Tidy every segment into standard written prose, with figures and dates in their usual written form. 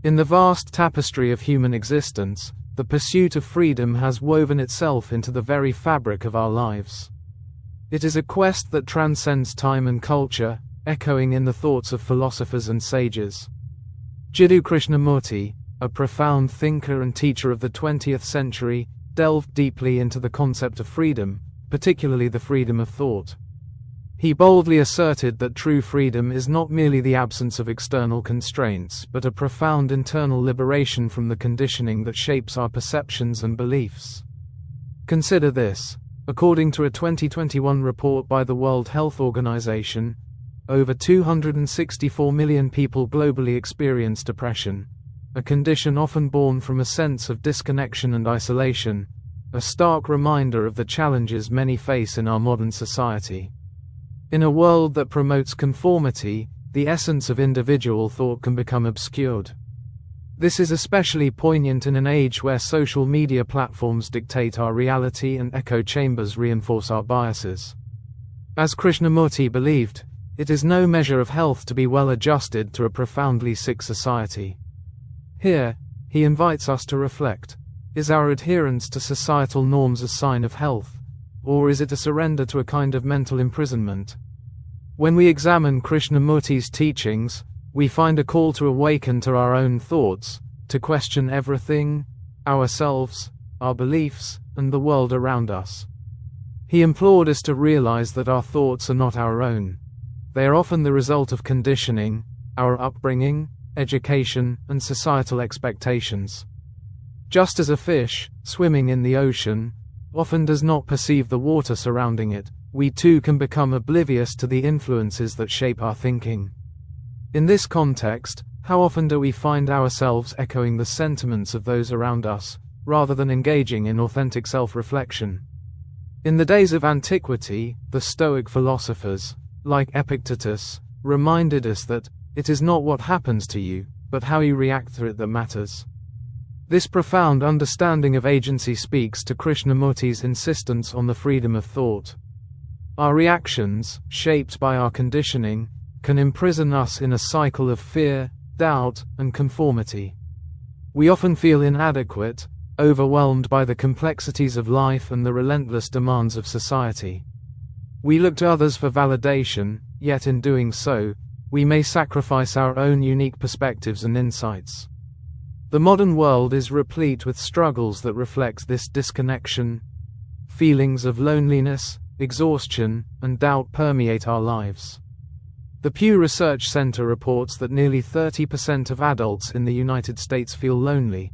In the vast tapestry of human existence, the pursuit of freedom has woven itself into the very fabric of our lives. It is a quest that transcends time and culture, echoing in the thoughts of philosophers and sages. Jiddu Krishnamurti, a profound thinker and teacher of the 20th century, delved deeply into the concept of freedom, particularly the freedom of thought. He boldly asserted that true freedom is not merely the absence of external constraints, but a profound internal liberation from the conditioning that shapes our perceptions and beliefs. Consider this. According to a 2021 report by the World Health Organization, over 264 million people globally experience depression, a condition often born from a sense of disconnection and isolation, a stark reminder of the challenges many face in our modern society. In a world that promotes conformity, the essence of individual thought can become obscured. This is especially poignant in an age where social media platforms dictate our reality and echo chambers reinforce our biases. As Krishnamurti believed, it is no measure of health to be well adjusted to a profoundly sick society. Here, he invites us to reflect. Is our adherence to societal norms a sign of health, or is it a surrender to a kind of mental imprisonment? When we examine Krishnamurti's teachings, we find a call to awaken to our own thoughts, to question everything, ourselves, our beliefs, and the world around us. He implored us to realize that our thoughts are not our own. They are often the result of conditioning, our upbringing, education, and societal expectations. Just as a fish, swimming in the ocean, often does not perceive the water surrounding it, we too can become oblivious to the influences that shape our thinking. In this context, how often do we find ourselves echoing the sentiments of those around us, rather than engaging in authentic self-reflection? In the days of antiquity, the Stoic philosophers, like Epictetus, reminded us that it is not what happens to you, but how you react to it that matters. This profound understanding of agency speaks to Krishnamurti's insistence on the freedom of thought. Our reactions, shaped by our conditioning, can imprison us in a cycle of fear, doubt, and conformity. We often feel inadequate, overwhelmed by the complexities of life and the relentless demands of society. We look to others for validation, yet in doing so, we may sacrifice our own unique perspectives and insights. The modern world is replete with struggles that reflect this disconnection. Feelings of loneliness, exhaustion, and doubt permeate our lives. The Pew Research Center reports that nearly 30% of adults in the United States feel lonely,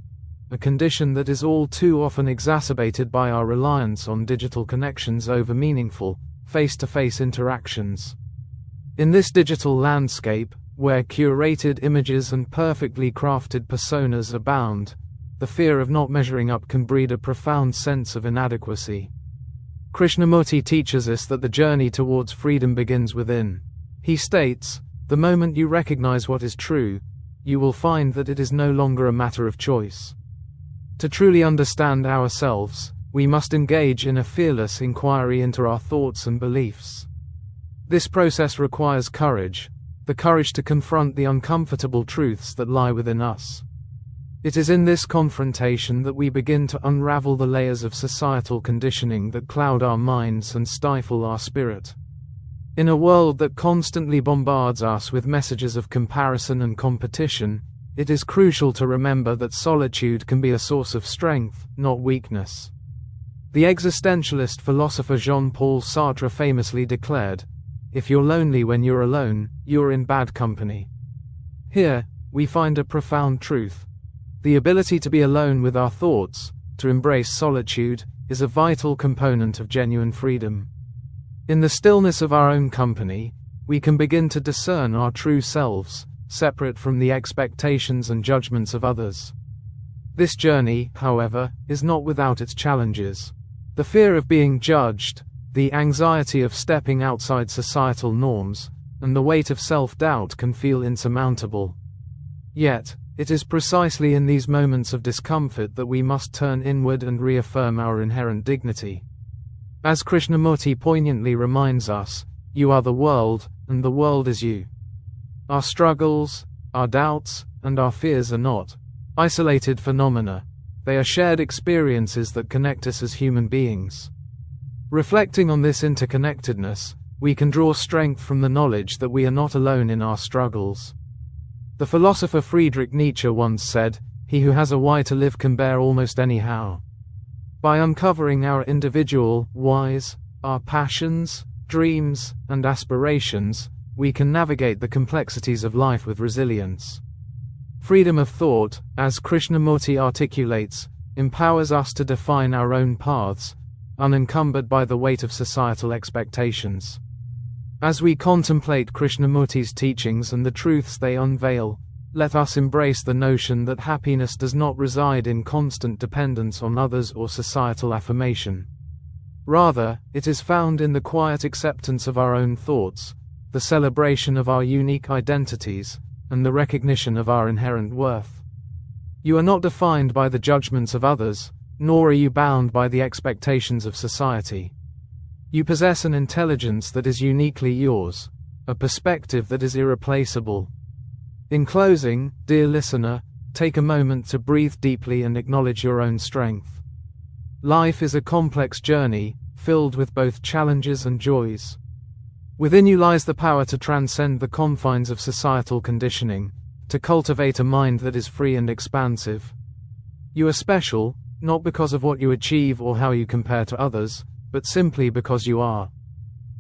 a condition that is all too often exacerbated by our reliance on digital connections over meaningful, face-to-face interactions. In this digital landscape, where curated images and perfectly crafted personas abound, the fear of not measuring up can breed a profound sense of inadequacy. Krishnamurti teaches us that the journey towards freedom begins within. He states, "The moment you recognize what is true, you will find that it is no longer a matter of choice." To truly understand ourselves, we must engage in a fearless inquiry into our thoughts and beliefs. This process requires courage, the courage to confront the uncomfortable truths that lie within us. It is in this confrontation that we begin to unravel the layers of societal conditioning that cloud our minds and stifle our spirit. In a world that constantly bombards us with messages of comparison and competition, it is crucial to remember that solitude can be a source of strength, not weakness. The existentialist philosopher Jean-Paul Sartre famously declared, "If you're lonely when you're alone, you're in bad company." Here, we find a profound truth. The ability to be alone with our thoughts, to embrace solitude, is a vital component of genuine freedom. In the stillness of our own company, we can begin to discern our true selves, separate from the expectations and judgments of others. This journey, however, is not without its challenges. The fear of being judged, the anxiety of stepping outside societal norms, and the weight of self-doubt can feel insurmountable. Yet, it is precisely in these moments of discomfort that we must turn inward and reaffirm our inherent dignity. As Krishnamurti poignantly reminds us, "You are the world, and the world is you." Our struggles, our doubts, and our fears are not isolated phenomena. They are shared experiences that connect us as human beings. Reflecting on this interconnectedness, we can draw strength from the knowledge that we are not alone in our struggles. The philosopher Friedrich Nietzsche once said, "He who has a why to live can bear almost any how." By uncovering our individual whys, our passions, dreams, and aspirations, we can navigate the complexities of life with resilience. Freedom of thought, as Krishnamurti articulates, empowers us to define our own paths, unencumbered by the weight of societal expectations. As we contemplate Krishnamurti's teachings and the truths they unveil, let us embrace the notion that happiness does not reside in constant dependence on others or societal affirmation. Rather, it is found in the quiet acceptance of our own thoughts, the celebration of our unique identities, and the recognition of our inherent worth. You are not defined by the judgments of others, nor are you bound by the expectations of society. You possess an intelligence that is uniquely yours, a perspective that is irreplaceable. In closing, dear listener, take a moment to breathe deeply and acknowledge your own strength. Life is a complex journey, filled with both challenges and joys. Within you lies the power to transcend the confines of societal conditioning, to cultivate a mind that is free and expansive. You are special, not because of what you achieve or how you compare to others, but simply because you are.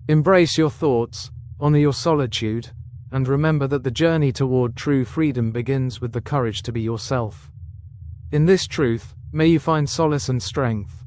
Embrace your thoughts, honor your solitude, and remember that the journey toward true freedom begins with the courage to be yourself. In this truth, may you find solace and strength,